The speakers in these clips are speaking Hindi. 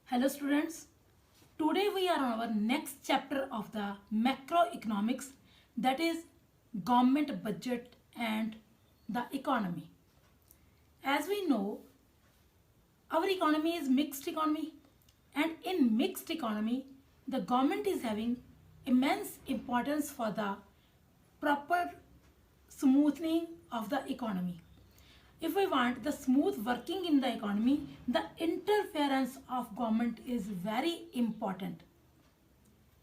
Hello students, today we are on our next chapter of the macroeconomics, that is government budget and the economy. As we know, our economy is mixed economy, and in mixed economy the government is having immense importance for the proper smoothing of the economy. If we want the smooth working in the economy, the interference of government is very important.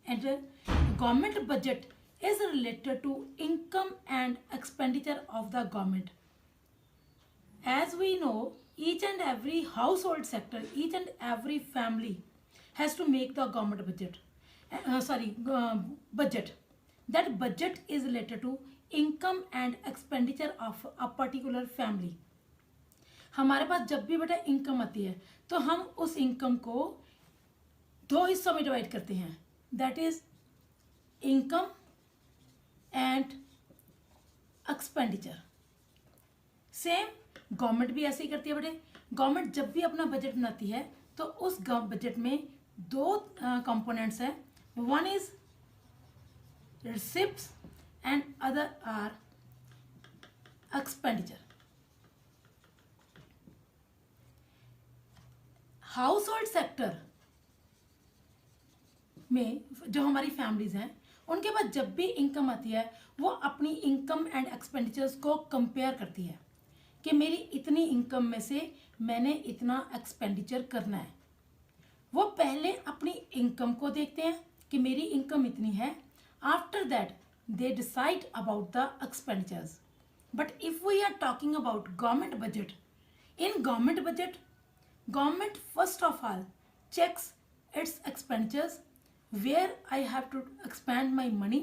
And government budget is related to income and expenditure of the government. As we know, each and every household sector, each and every family has to make the government budget. Budget. That budget is related to income and expenditure of a particular family. हमारे पास जब भी बेटा इनकम आती है तो हम उस इनकम को दो हिस्सों में डिवाइड करते हैं, that is income and expenditure. Same government भी ऐसे ही करती है बेटे. गवर्नमेंट जब भी अपना बजट बनाती है तो उस बजट में दो कंपोनेंट्स हैं. One is receipts and other are expenditure. Household sector में जो हमारी फैमिलीज हैं उनके पास जब भी इनकम आती है वो अपनी इनकम एंड एक्सपेंडिचर्स को कंपेयर करती है कि मेरी इतनी इनकम में से मैंने इतना एक्सपेंडिचर करना है. वो पहले अपनी इनकम को देखते हैं कि मेरी इनकम इतनी है. After that they decide about the expenditures. But if we are talking about government budget, in government budget government first of all checks its expenditures, where I have to expend my money,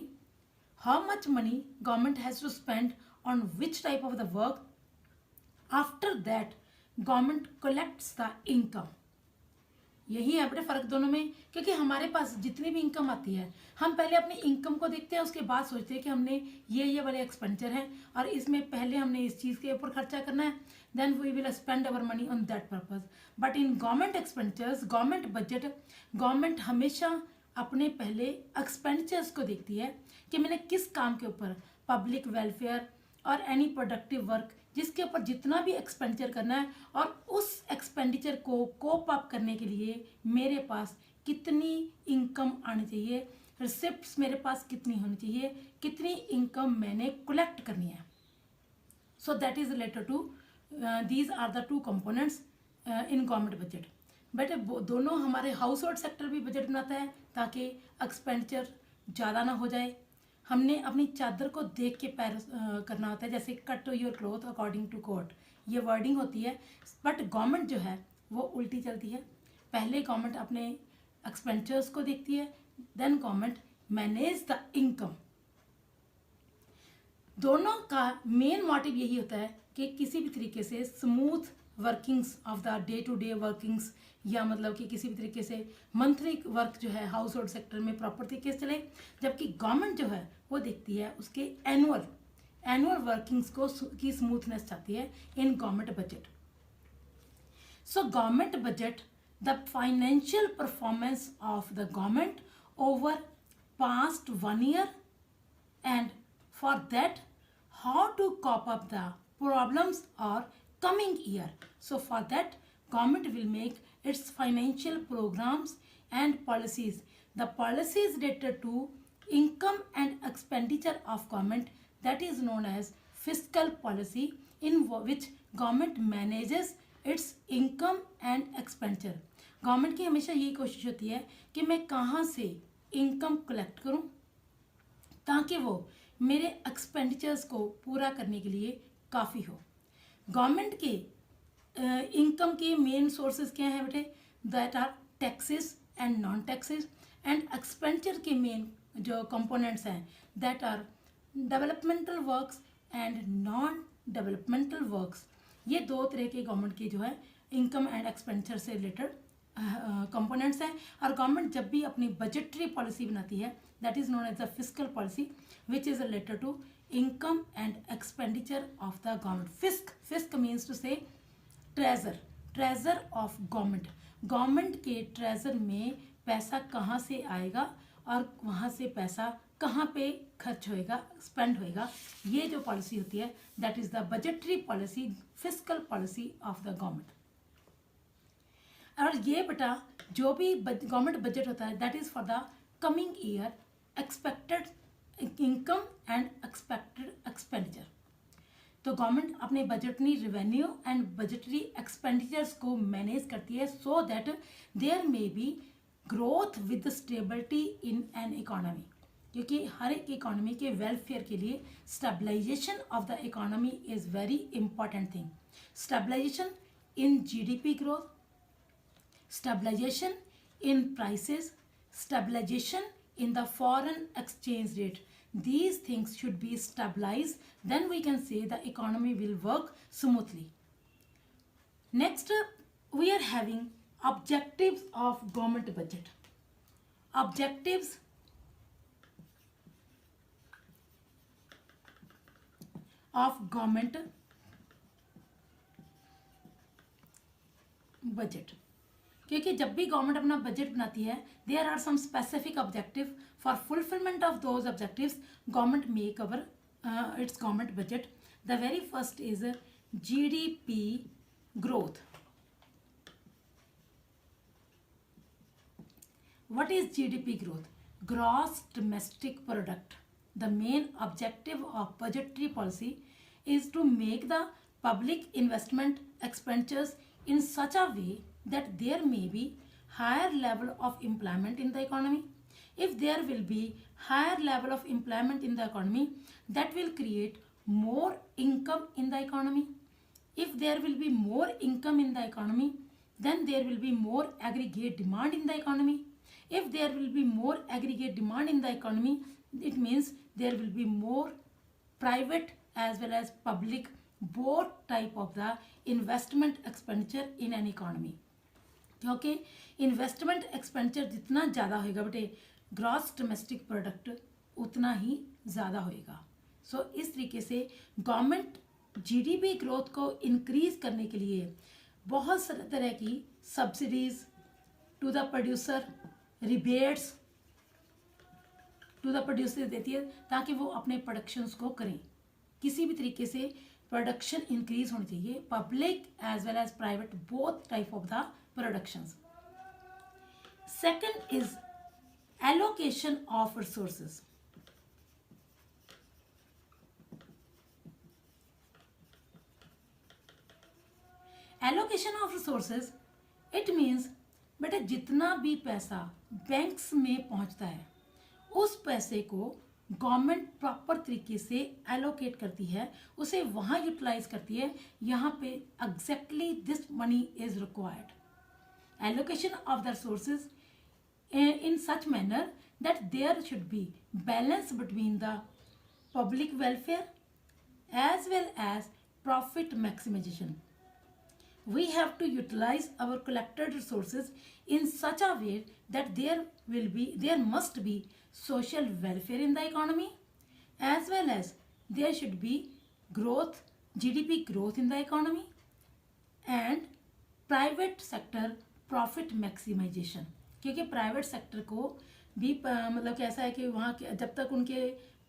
how much money government has to spend on which type of the work. After that government collects the income. यही है बेटे फ़र्क दोनों में, क्योंकि हमारे पास जितनी भी इनकम आती है हम पहले अपनी इनकम को देखते हैं, उसके बाद सोचते हैं कि हमने ये वाले एक्सपेंडिचर हैं और इसमें पहले हमने इस चीज़ के ऊपर खर्चा करना है, then we will spend our money on that purpose. But in government expenditures, government budget, government हमेशा अपने पहले एक्सपेंडिचर्स को देखती है कि मैंने किस काम के ऊपर, पब्लिक वेलफेयर और एनी प्रोडक्टिव वर्क, जिसके ऊपर जितना भी एक्सपेंडिचर करना है, और उस एक्सपेंडिचर को कोप अप करने के लिए मेरे पास कितनी इनकम आनी चाहिए, रिसिप्ट्स मेरे पास कितनी होनी चाहिए, कितनी इनकम मैंने कलेक्ट करनी है. So that is related to these are the two components in government budget. But दोनों हमारे हाउस होल्ड सेक्टर भी बजट बनाता है ताकि एक्सपेंडिचर ज़्यादा ना हो जाए. हमने अपनी चादर को देख के पैर करना होता है, जैसे cut your cloth according to coat, ये वर्डिंग होती है. बट गवर्नमेंट जो है वो उल्टी चलती है. पहले गवर्नमेंट अपने एक्सपेंडिचर्स को देखती है, then government manage the income. दोनों का मेन मोटिव यही होता है कि किसी भी तरीके से smooth workings of the day to day workings, या मतलब कि किसी भी तरीके से मंथली वर्क जो है हाउस होल्ड सेक्टर में प्रॉपर तरीके से चले. जबकि गवर्नमेंट जो है वो देखती है उसके एनुअल वर्किंग्स को की स्मूथनेस चाहती है इन government budget. So government budget the financial performance of the government over past 1 year, and for that how to cope up the problems or coming year. So for that government will make its financial programs and policies. The policies related to income and expenditure of government, that is known as fiscal policy, in which government manages its income and expenditure. Government की हमेशा यही कोशिश होती है कि मैं कहाँ से इनकम कलेक्ट करूँ ताकि वो मेरे एक्सपेंडिचर्स को पूरा करने के लिए काफ़ी हो. गवर्नमेंट के इनकम के मेन सोर्सेज क्या हैं बेटे, that are taxes and non taxes. And expenditure के मेन जो कंपोनेंट्स हैं that are developmental works and non developmental works. ये दो तरह के गवर्नमेंट की जो है इनकम एंड एक्सपेंडिचर से रिलेटेड कंपोनेंट्स हैं. और गवर्नमेंट जब भी अपनी बजटरी पॉलिसी बनाती है, that is known as the fiscal policy, which is related to income and expenditure of the government. Fisc means to say treasure of government. Government के ट्रेजर में पैसा कहाँ से आएगा और वहाँ से पैसा कहाँ पे खर्च होएगा, स्पेंड होएगा, ये जो पॉलिसी होती है that is the budgetary policy, fiscal policy of the government. और ये बेटा जो भी गवर्नमेंट बजट होता है that is for the coming year expected income and expected expenditure. तो गवर्नमेंट अपने budgetary revenue and budgetary expenditures को मैनेज करती है so that there may be growth with stability in an economy, क्योंकि हर एक इकोनॉमी के वेलफेयर के लिए stabilization of the economy is very important thing. Stabilization in GDP growth, stabilization in prices, stabilization in the foreign exchange rate. These things should be stabilized, then we can say the economy will work smoothly. Next, we are having objectives of government budget. Objectives of government budget. क्योंकि जब भी गवर्नमेंट अपना बजट बनाती है there are some specific objective, for fulfilment of those objectives government make our its government budget. The very first is GDP growth. What is GDP growth? Gross domestic product. The main objective of budgetary policy is to make the public investment expenditures in such a way that there may be higher level of employment in the economy. If there will be higher level of employment in the economy, that will create more income in the economy. If there will be more income in the economy, then there will be more aggregate demand in the economy. If there will be more aggregate demand in the economy, it means there will be more private as well as public, both type of the investment expenditure in an economy. क्योंकि इन्वेस्टमेंट एक्सपेंडिचर जितना ज़्यादा होएगा बेटे ग्रॉस डोमेस्टिक प्रोडक्ट उतना ही ज़्यादा होएगा। सो इस तरीके से गवर्नमेंट जीडीपी ग्रोथ को इंक्रीज करने के लिए बहुत सारे तरह की subsidies to the producer, rebates to the producer देती है ताकि वो अपने प्रोडक्शंस को करें। किसी भी तरीके से प्रोडक्शन इंक्रीज होनी चाहिए, public as well as private, both type of the productions. Second is allocation of resources. Allocation of resources it means बेटा जितना भी पैसा बैंक्स में पहुंचता है उस पैसे को गवर्नमेंट प्रॉपर तरीके से एलोकेट करती है, उसे वहाँ यूटिलाइज करती है, यहाँ पे exactly this money is required. Allocation of the resources in such manner that there should be balance between the public welfare as well as profit maximization. We have to utilize our collected resources in such a way that there must be social welfare in the economy as well as there should be growth, GDP growth in the economy and private sector profit maximization. क्योंकि प्राइवेट सेक्टर को भी मतलब कैसा है कि वहाँ जब तक उनके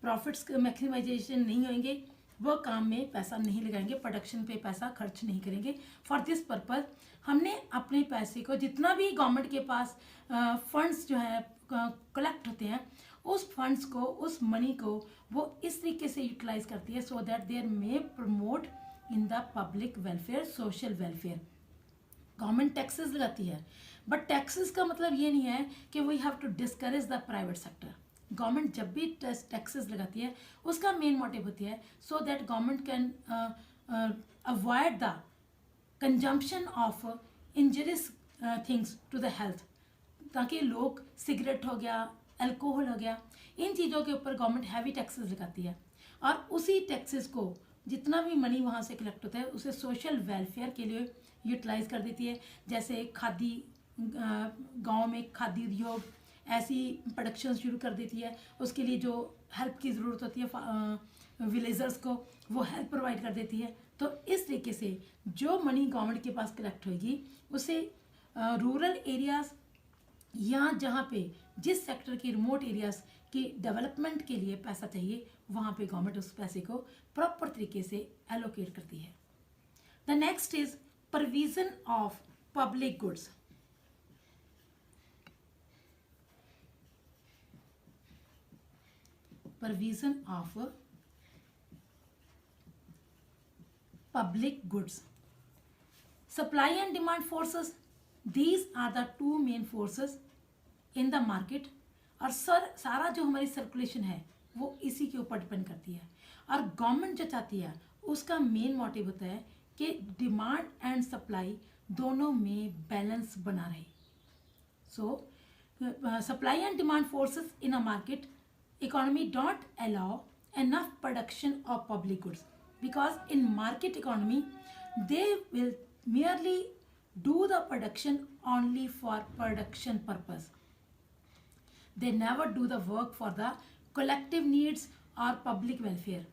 प्रॉफिट्स मैक्सिमाइजेशन नहीं होंगे वो काम में पैसा नहीं लगाएंगे, प्रोडक्शन पे पैसा खर्च नहीं करेंगे। फॉर दिस पर्पज़ हमने अपने पैसे को जितना भी गवर्नमेंट के पास फंड्स जो है कलेक्ट होते हैं उस फंड्स को, उस मनी को वो इस तरीके से यूटिलाइज करती है so that there may promote in the public welfare, social welfare. Government taxes लगाती है बट टैक्सेस का मतलब ये नहीं है कि we have to discourage the private sector. Government जब भी टैक्सेस लगाती है उसका मेन मोटिव होती है so that government can avoid the consumption of injurious things to the health, ताकि लोग सिगरेट हो गया, अल्कोहल हो गया, इन चीज़ों के ऊपर गवर्नमेंट हैवी टैक्सेस लगाती है और उसी टैक्सेस को जितना भी मनी वहाँ से कलेक्ट होता है उसे सोशल वेलफेयर के लिए यूटिलाइज कर देती है। जैसे खादी, गांव में खादी उद्योग ऐसी प्रोडक्शन शुरू कर देती है, उसके लिए जो हेल्प की ज़रूरत होती है विलेजर्स को वो हेल्प प्रोवाइड कर देती है। तो इस तरीके से जो मनी गवर्नमेंट के पास कलेक्ट होगी उसे रूरल एरियाज या जहाँ पे जिस सेक्टर के रिमोट एरियाज की डेवलपमेंट के लिए पैसा चाहिए, वहाँ पे गवर्नमेंट उस पैसे को प्रॉपर तरीके से एलोकेट करती है। The next is provision of public goods. provision of public goods. Supply and demand forces, these are the two main forces in the market. और सारा जो हमारी सर्कुलेशन है वो इसी के ऊपर डिपेंड करती है। और गवर्नमेंट जो चाहती है उसका मेन मोटिव होता है कि डिमांड एंड सप्लाई दोनों में बैलेंस बना रहे। सो supply and demand forces in a market economy don't allow enough production of public goods, because in market economy they will merely do the production only for production purpose. They never do the work for the collective needs or public welfare.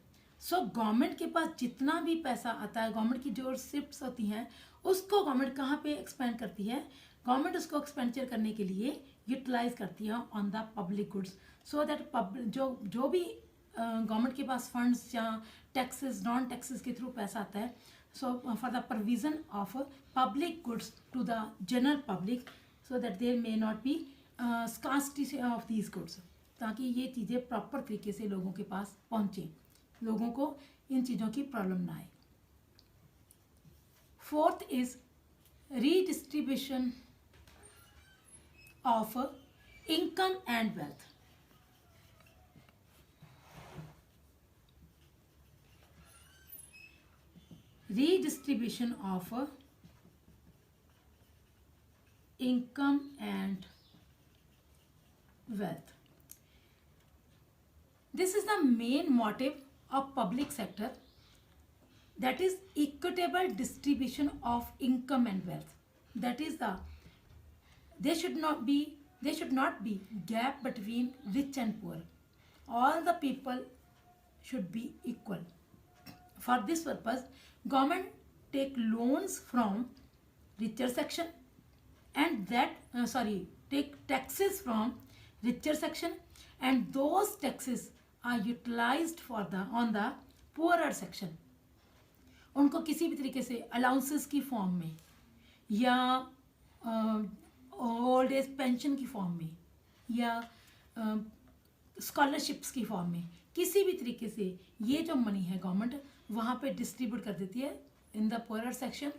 So government के पास जितना भी पैसा आता है, गवर्नमेंट की जो शिफ्ट्स होती हैं उसको गवर्नमेंट कहाँ पे एक्सपेंड करती है, गवर्नमेंट उसको एक्सपेंडिचर करने के लिए यूटिलाइज करती है on the public goods. So that जो भी गवर्नमेंट के पास फंड्स या टैक्सेस नॉन टैक्सेस के थ्रू पैसा आता है, so for the provision of public goods to the general public, so that there may not be scarcity of these goods, ताकि ये चीज़ें प्रॉपर तरीके से लोगों के पास पहुँचें, लोगों को इन चीज़ों की प्रॉब्लम ना आए। Fourth is redistribution of income and wealth. Redistribution of income and wealth. This is the main motive of public sector, that is equitable distribution of income and wealth. That is there should not be gap between rich and poor. All the people should be equal. For this purpose, government take loans from richer section and take taxes from richer section, and those taxes are utilized on the poorer section. उनको किसी भी तरीके से अलाउंसेस की फॉर्म में या ओल्ड एज पेंशन की फॉर्म में या स्कॉलरशिप्स की फॉर्म में, किसी भी तरीके से ये जो मनी है गवर्नमेंट वहाँ पे डिस्ट्रीब्यूट कर देती है इन द पुअरर सेक्शन,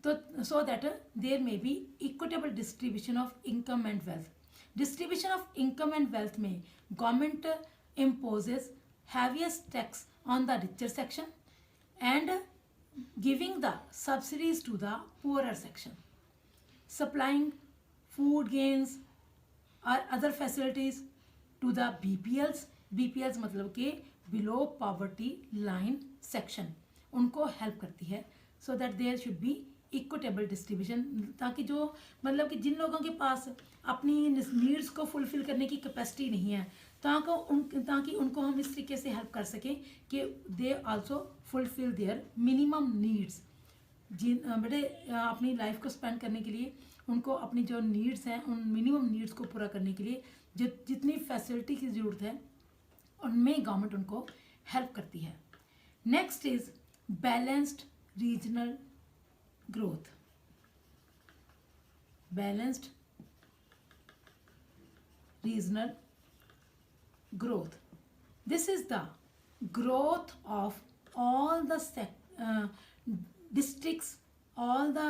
तो so that there may be equitable distribution of income and wealth. Distribution of income and wealth में government imposes heaviest tax on the richer section and giving the subsidies to the poorer section, supplying food grains और other facilities to the BPLs मतलब कि बिलो पॉवर्टी लाइन सेक्शन, उनको हेल्प करती है, so that there should be equitable distribution, ताकि जो मतलब कि जिन लोगों के पास अपनी नीड्स को फुलफिल करने की कैपेसिटी नहीं है, ताकि उनको हम इस तरीके से हेल्प कर सकें कि they also fulfil there minimum needs. बड़े अपनी लाइफ को स्पेंड करने के लिए उनको अपनी जो नीड्स हैं उन मिनिमम नीड्स को पूरा करने के लिए जितनी फैसिलिटी की ज़रूरत है उनमें गवर्नमेंट उनको हेल्प करती है। Next is balanced regional growth. Balanced regional growth. This is the growth of all the districts, all the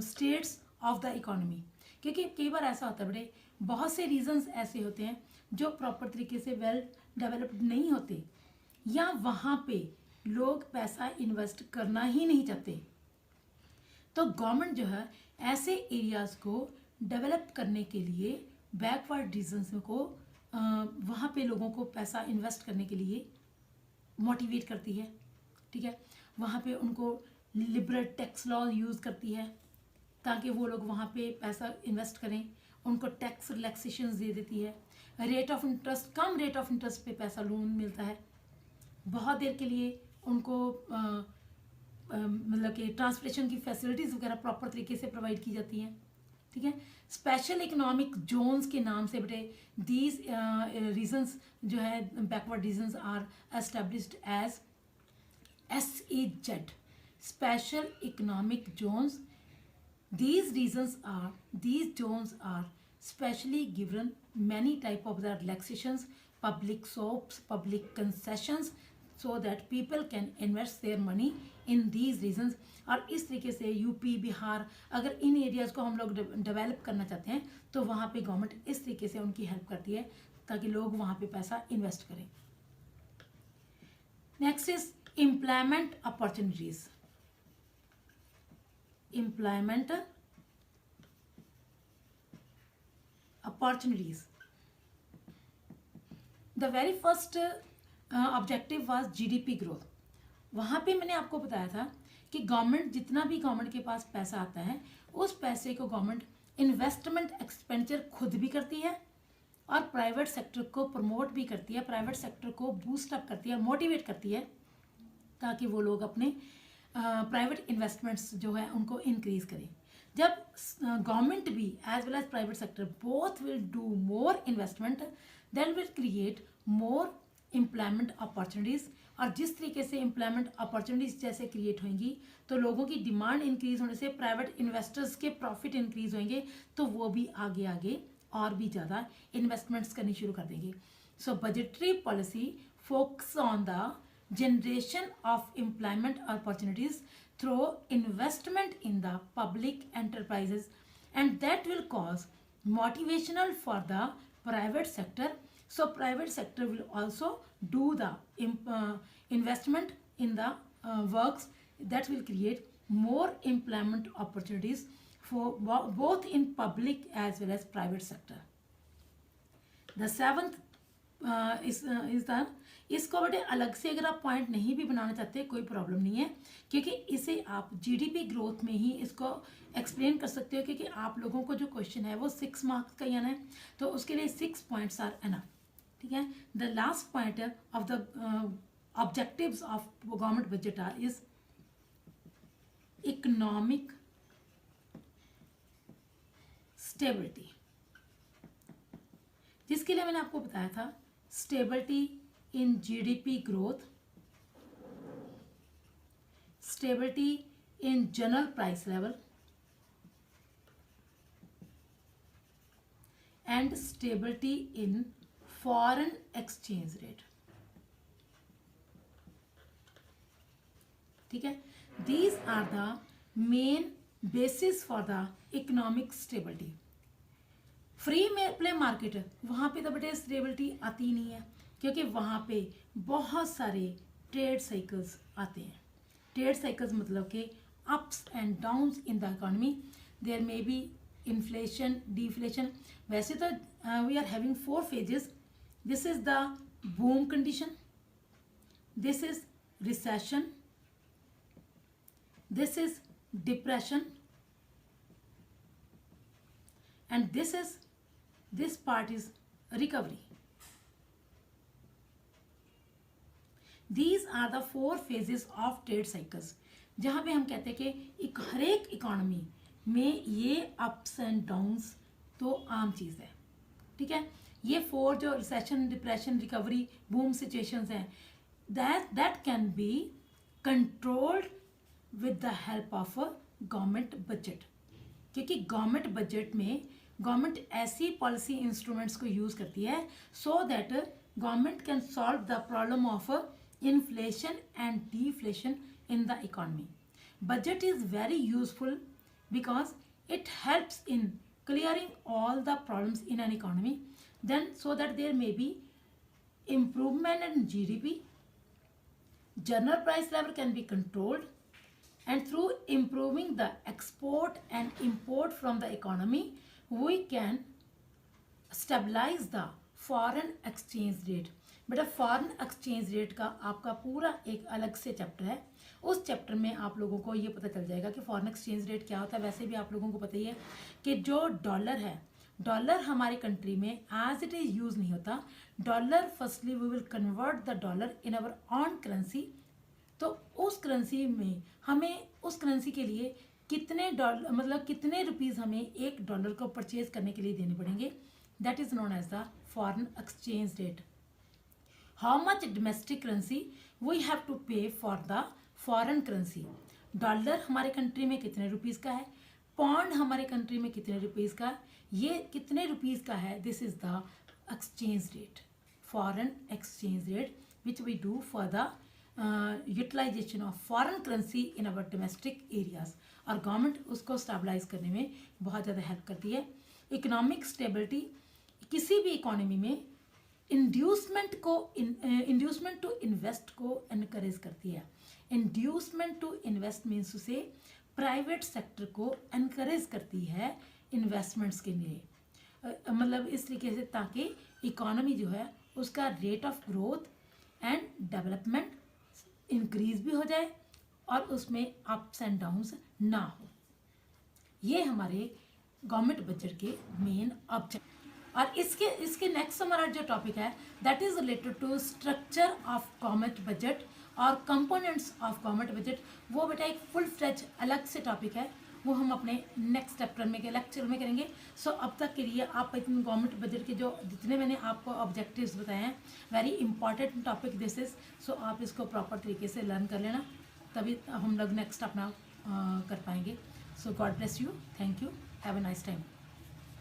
states of the economy. क्योंकि कई बार ऐसा होता है बड़े बहुत से रीजन्स ऐसे होते हैं जो प्रॉपर तरीके से वेल डेवलप्ड नहीं होते, या वहाँ पे लोग पैसा इन्वेस्ट करना ही नहीं चाहते, तो गवर्नमेंट जो है ऐसे एरियाज़ को डेवलप करने के लिए बैकवर्ड रीजन्स को वहाँ पे लोगों को पैसा इन्वेस्ट करने के लिए मोटिवेट करती है। ठीक है, वहाँ पे उनको लिबरल टैक्स लॉ यूज़ करती है ताकि वो लोग वहाँ पे पैसा इन्वेस्ट करें, उनको टैक्स रिलैक्सेशन दे देती है, rate of interest come rate of interest पे पैसा लोन मिलता है, बहुत देर के लिए उनको मतलब कि ट्रांसपोर्टेशन की फैसिलिटीज़ वगैरह प्रॉपर तरीके से प्रोवाइड की जाती हैं। ठीक है। स्पेशल इकोनॉमिक जोन्स के नाम से बेटे दीज रीजन्स जो है backward regions are established as SEZ, special economic zones. These zones are specially given many type of the relaxations, public soaps, public concessions, so that people can invest their money in these regions. और इस तरीके से यूपी बिहार अगर इन एरियाज़ को हम लोग डेवलप करना चाहते हैं तो वहाँ पे गवर्नमेंट इस तरीके से उनकी हेल्प करती है ताकि लोग वहाँ पे पैसा इन्वेस्ट करें। Next is employment opportunities. Employment opportunities. The very first objective was GDP growth. वहाँ पे मैंने आपको बताया था कि गवर्नमेंट जितना भी गवर्नमेंट के पास पैसा आता है उस पैसे को गवर्नमेंट इन्वेस्टमेंट एक्सपेंडिचर खुद भी करती है और प्राइवेट सेक्टर को प्रमोट भी करती है, प्राइवेट सेक्टर को बूस्ट अप करती है, मोटिवेट करती है ताकि वो लोग अपने प्राइवेट इन्वेस्टमेंट्स जो है उनको इंक्रीज करें। जब गवर्नमेंट भी as well as private sector both will do more investment that will create more employment opportunities. और जिस तरीके से एम्प्लॉयमेंट अपॉर्चुनिटीज़ जैसे क्रिएट होंगी तो लोगों की डिमांड इंक्रीज होने से प्राइवेट इन्वेस्टर्स के प्रॉफिट इंक्रीज होंगे तो वो भी आगे आगे और भी ज़्यादा इन्वेस्टमेंट्स करनी शुरू कर देंगे। So budgetary policy focus on the generation of employment opportunities through investment in the public enterprises, and that will cause motivational for the private sector. So private sector will also do the investment in the works that will create more employment opportunities for both in public as well as private sector. The seventh is the इसको बड़े अलग से अगर आप पॉइंट नहीं भी बनाना चाहते कोई प्रॉब्लम नहीं है क्योंकि इसे आप जीडीपी ग्रोथ में ही इसको एक्सप्लेन कर सकते हो क्योंकि आप लोगों को जो क्वेश्चन है वो 6 मार्क्स का ही आना है तो उसके लिए 6 पॉइंट्स आर एनफ। ठीक है। The last point of the objectives of government budget are is economic stability, जिसके लिए मैंने आपको बताया था stability in GDP growth, stability in general price level, and stability in foreign exchange rate. ठीक है। These are the main basis for the economic stability. Free में प्ले मार्केट वहाँ पे तो बेटे स्टेबिलिटी आती नहीं है क्योंकि वहाँ पे बहुत सारे ट्रेड साइकिल्स आते हैं। ट्रेड साइकिल्स मतलब कि ups and downs in the economy, there may be inflation deflation. वैसे तो we are having 4 phases. This is the boom condition, this is recession, this is depression and this part is recovery. These are the 4 phases of trade cycles, जहाँ पे हम कहते हैं कि हर एक इकोनॉमी में ये अप्स एंड डाउन्स तो आम चीज़ है। ठीक है। ये 4 जो recession depression recovery boom situations हैं that can be controlled with the help of government budget, क्योंकि गवर्नमेंट बजट में गवर्नमेंट ऐसी पॉलिसी इंस्ट्रूमेंट्स को यूज़ करती है so that government can solve the problem of inflation and deflation in the economy. Budget is very useful because it helps in clearing all the problems in an economy, then so that there may be improvement in GDP, general price level can be controlled, and through improving the export and import from the economy we can stabilize the foreign exchange rate. बेटा फॉरेन एक्सचेंज रेट का आपका पूरा एक अलग से चैप्टर है, उस चैप्टर में आप लोगों को ये पता चल जाएगा कि फॉरेन एक्सचेंज रेट क्या होता है। वैसे भी आप लोगों को पता ही है कि जो डॉलर है, डॉलर हमारे कंट्री में एज इट इज़ यूज़ नहीं होता। Dollar firstly we will convert the dollar in our own currency, तो उस करेंसी में हमें उस करेंसी के लिए कितने डॉलर मतलब कितने रुपीज़ हमें एक डॉलर को परचेज करने के लिए देने पड़ेंगे, that is known as the foreign exchange rate. How much domestic currency we have to pay for the foreign currency. Dollar हमारे कंट्री में कितने रुपीज़ का है, पौंड हमारे कंट्री में कितने रुपीज़ का है, ये कितने रुपीज़ का है, this is the exchange rate, foreign exchange rate which we do for the utilization of foreign currency in our domestic areas. और गवर्नमेंट उसको स्टेबलाइज करने में बहुत ज़्यादा हेल्प करती है। इकोनॉमिक स्टेबिलिटी, किसी भी इकोनॉमी में इंड्यूसमेंट टू इन्वेस्ट को इनकरेज करती है। इंड्यूसमेंट टू इन्वेस्ट मीन्स उसे प्राइवेट सेक्टर को इनकरेज करती है इन्वेस्टमेंट्स के लिए, मतलब इस तरीके से ताकि इकोनॉमी जो है उसका rate of growth and development increase भी हो जाए और उसमें अप्स एंड डाउन्स ना हो। ये हमारे गवर्नमेंट बजट के मेन ऑब्जेक्ट। और इसके नेक्स्ट हमारा जो टॉपिक है that is related to structure of government budget और कंपोनेंट्स ऑफ गवर्नमेंट बजट। वो बेटा एक फुल फ्लेज अलग से टॉपिक है, वो हम अपने नेक्स्ट लेक्चर में करेंगे। सो अब तक के लिए आप गवर्नमेंट बजट के जो जितने मैंने आपको ऑब्जेक्टिव्स बताए हैं, very important topic this is. So आप इसको प्रॉपर तरीके से लर्न कर लेना, तभी हम लोग नेक्स्ट अपना कर पाएंगे। So God bless you, thank you, have a nice time.